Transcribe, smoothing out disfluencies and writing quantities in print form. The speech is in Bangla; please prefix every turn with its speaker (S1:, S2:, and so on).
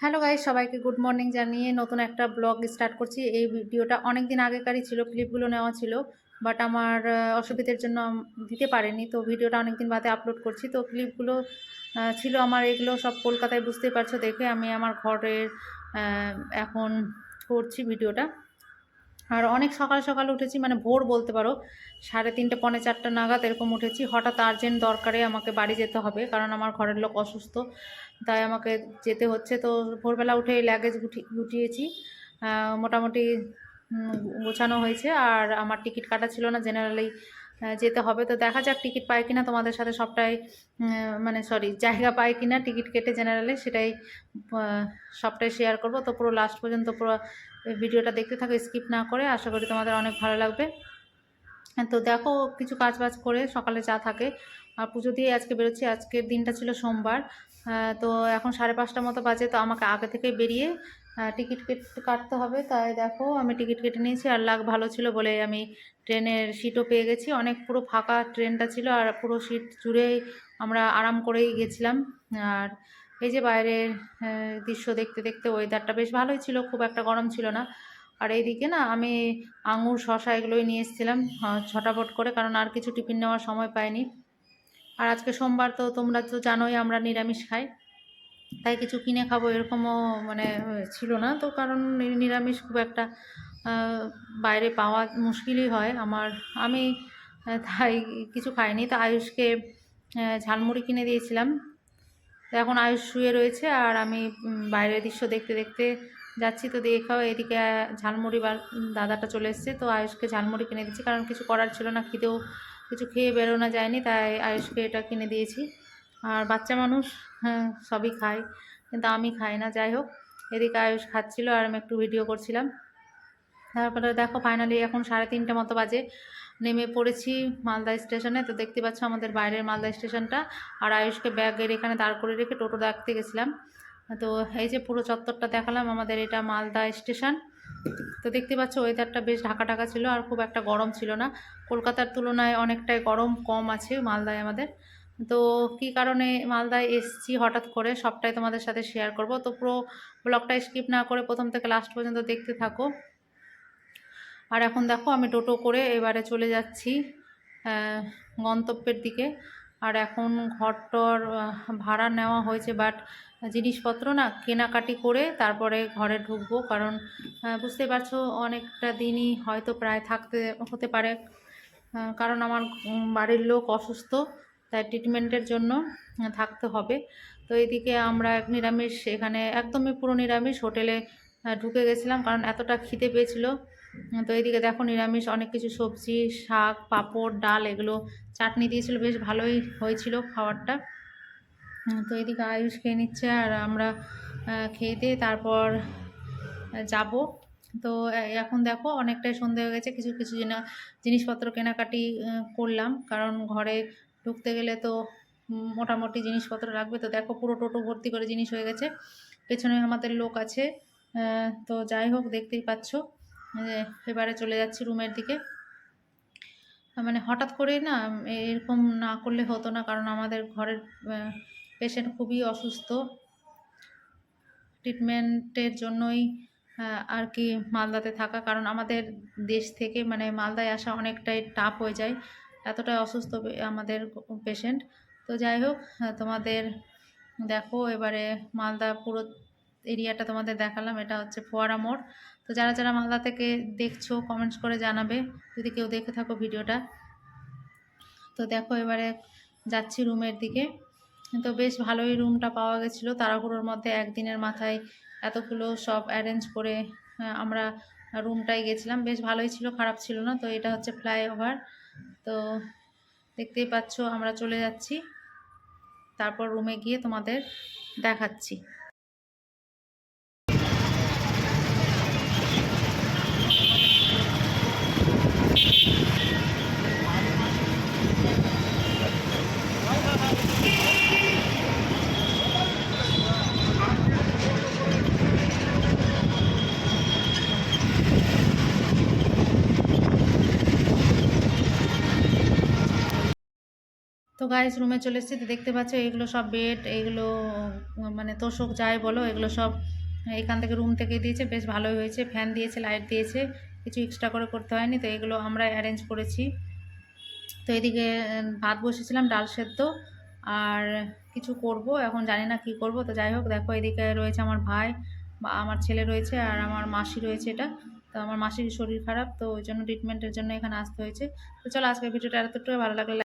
S1: হ্যালো গাইস, সবাইকে গুড মর্নিং জানিয়ে নতুন একটা ব্লগ স্টার্ট করছি। এই ভিডিওটা অনেক দিন আগেকারই ছিল, ক্লিপগুলো নেওয়া ছিল, বাট আমার অসুবিধার জন্য দিতে পারিনি। তো ভিডিওটা অনেক দিন বাদে আপলোড করছি। তো ক্লিপগুলো ছিল আমার, এগুলো সব কলকাতায়, বুঝতেই পারছো দেখে। আমি আমার ঘরের এখন করছি ভিডিওটা। আর অনেক সকাল সকাল উঠেছি, মানে ভোর বলতে পারো, 3:30 পৌনে 4টা নাগাদ এরকম উঠেছি। হঠাৎ আর্জেন্ট দরকারে আমাকে বাড়ি যেতে হবে, কারণ আমার ঘরের লোক অসুস্থ, তাই আমাকে যেতে হচ্ছে। তো ভোরবেলা উঠে লাগেজ গুটিয়েছি, মোটামুটি গোছানো হয়েছে। আর আমার টিকিট কাটা ছিল না, জেনারেলেই যেতে হবে। তো দেখা যাক টিকিট পাই কিনা, তোমাদের সাথে সবটাই মানে সরি, জায়গা পাই কিনা টিকিট কেটে জেনারেলে, সেটাই সবটাই শেয়ার করব। তো পুরো লাস্ট পর্যন্ত পুরো ভিডিওটা দেখতে থাকো, স্কিপ না করে। আশা করি তোমাদের অনেক ভালো লাগবে। তো দেখো, কিছু কাজ বাজ করে সকালে যা থাকে, আর পুজো দিয়ে আজকে বেরোচ্ছি। আজকের দিনটা ছিল সোমবার। তো এখন 5:30 মতো বাজে। তো আমাকে আগে থেকে বেরিয়ে টিকিট কাটতে হবে। তাই দেখো, আমি টিকিট কেটে নিয়েছি। আর লাক ভালো ছিল বলে আমি ট্রেনের সিটও পেয়ে গেছি। অনেক পুরো ফাঁকা ট্রেনটা ছিল, আর পুরো সিট জুড়েই আমরা আরাম করেই গেছিলাম। আর এই যে বাইরের দৃশ্য দেখতে দেখতে, ওয়েদারটা বেশ ভালোই ছিল, খুব একটা গরম ছিল না। আর এইদিকে না, আমি আঙুর শশা এগুলোই নিয়ে এসেছিলাম ঝটাপট করে, কারণ আর কিছু টিফিন নেওয়ার সময় পাইনি। আর আজকে সোমবার, তো তোমরা তো জানোই আমরা নিরামিষ খাই, তাই কিছু কিনে খাবো এরকমও মানে ছিল না। তো কারণ নিরামিষ খুব একটা বাইরে পাওয়া মুশকিলই হয় আমার। আমি তাই কিছু খাইনি। তো আয়ুষকে ঝালমুড়ি কিনে দিয়েছিলাম। তো এখন আয়ুষ শুয়ে রয়েছে, আর আমি বাইরের দৃশ্য দেখতে দেখতে যাচ্ছি। তো দেখাও, এদিকে ঝালমুড়ি বা দাদাটা চলে এসছে। তো আয়ুষকে ঝালমুড়ি কিনে দিচ্ছি, কারণ কিছু করার ছিল না, খিদেও কিছু খেয়ে বেরোনো যায়নি, তাই আয়ুষকে এটা কিনে দিয়েছি। আর বাচ্চা মানুষ, হ্যাঁ, সবই খায়, কিন্তু আমি খাই না। যাই হোক, এদিকে আয়ুষ খাচ্ছিল আর আমি একটু ভিডিও করছিলাম। তারপরে দেখো, ফাইনালি এখন 3:30 মতো বাজে, নেমে পড়েছি মালদা স্টেশনে। তো দেখতে পাচ্ছ আমাদের বাইরের মালদা স্টেশনটা। আর আয়ুষকে ব্যাগের এখানে দাঁড় করে রেখে টোটো দেখতে গেছিলাম। তো এই যে পুরো চত্বরটা দেখালাম, আমাদের এটা মালদা স্টেশন। তো দেখতে পাচ্ছ ওয়েদারটা বেশ ঢাকা ঢাকা ছিল, আর খুব একটা গরম ছিল না। কলকাতার তুলনায় অনেকটাই গরম কম আছে মালদায় আমাদের। তো কি কারণে মালদায় এসছি হঠাৎ করে, সবটাই তোমাদের সাথে শেয়ার করব। তো পুরো ব্লগটা স্কিপ না করে প্রথম থেকে লাস্ট পর্যন্ত দেখতে থাকো। আর এখন দেখো, আমি টোটো করে এবারে চলে যাচ্ছি গন্তব্যের দিকে। আর এখন ঘরটর ভাড়া নেওয়া হয়েছে, বাট জিনিসপত্র না কেনাকাটি করে তারপরে ঘরে ঢুকবো, কারণ বুঝতে পারছো অনেকটা দিনই হয়তো প্রায় থাকতে হতে পারে। কারণ আমার বাড়ির লোক অসুস্থ, তাই ট্রিটমেন্টের জন্য থাকতে হবে। তো এদিকে আমরা নিরামিষ, এখানে একদমই পুরো নিরামিষ হোটেলে ঢুকে গেছিলাম, কারণ এতটা খিদে পেয়েছিল। তো এইদিকে দেখো, নিরামিষ অনেক কিছু সবজি, শাক, পাঁপড়, ডাল, এগুলো চাটনি দিয়েছিল, বেশ ভালোই হয়েছিল খাবারটা। তো এদিকে আয়ুষ খেয়ে নিচ্ছে, আর আমরা খেয়ে দিয়ে তারপর যাব। তো এখন দেখো, অনেকটাই সন্ধে হয়ে গেছে। কিছু কিছু জিনিসপত্র কেনাকাটি করলাম, কারণ ঘরে ঢুকতে গেলে তো মোটামুটি জিনিসপত্র লাগবে। তো দেখো, পুরো টোটো ভর্তি করে জিনিস হয়ে গেছে, পেছনে আমাদের লোক আছে। তো যাই হোক, দেখতেই পাচ্ছ। এবারে চলে যাচ্ছি রুমের দিকে। মানে হঠাৎ করে না, এরকম না করলে হতো না, কারণ আমাদের ঘরের পেশেন্ট খুবই অসুস্থ। ট্রিটমেন্টের জন্যই আর কি মালদাতে থাকা, কারণ আমাদের দেশ থেকে মানে মালদায় আসা অনেকটাই টাফ হয়ে যায়, এতটাই অসুস্থ আমাদের পেশেন্ট। তো যাই হোক, তোমাদের দেখো এবারে মালদা পুরো এরিয়াটা তোমাদের দেখালাম। এটা হচ্ছে ফোয়ারা মোড়। তো যারা যারা মালদা থেকে দেখছো, কমেন্টস করে জানাবে যদি কেউ দেখে থাকো ভিডিওটা। তো দেখো, এবারে যাচ্ছি রুমের দিকে। তো বেশ ভালোই রুমটা পাওয়া গেছিলো, তাড়াহুড়োর মধ্যে একদিনের মাথায় এতগুলো সব অ্যারেঞ্জ করে আমরা রুমটায় গেছিলাম। বেশ ভালোই ছিল, খারাপ ছিল না। তো এটা হচ্ছে ফ্লাইওভার। তো দেখতেই পাচ্ছ, আমরা চলে যাচ্ছি, তারপর রুমে গিয়ে তোমাদের দেখাচ্ছি। তো তো গাইস রুমে চলে এসেছি, তো দেখতে পাচ্ছ এগুলো সব বেড, এগুলো মানে তোষক যাই বলো, এগুলো সব এখান থেকে রুম থেকে দিয়েছে, বেশ ভালোই হয়েছে। ফ্যান দিয়েছে, লাইট দিয়েছে, কিছু এক্সট্রা করে করতে হয়নি। তো এগুলো আমরা অ্যারেঞ্জ করেছি। তো এদিকে ভাত বসেছিলাম, ডাল সেদ্ধ আর কিছু করব, এখন জানি না কি করব। তো যাই হোক, দেখো এদিকে রয়েছে আমার ভাই বা আমার ছেলে রয়েছে আর আমার মাসি রয়েছে। এটা তো আমার মাসির শরীর খারাপ, তো ওই জন্য ট্রিটমেন্টের জন্য এখানে আসতে হয়েছে। তো চলো আজকের ভিডিওটা এতটুকু, ভালো লাগলে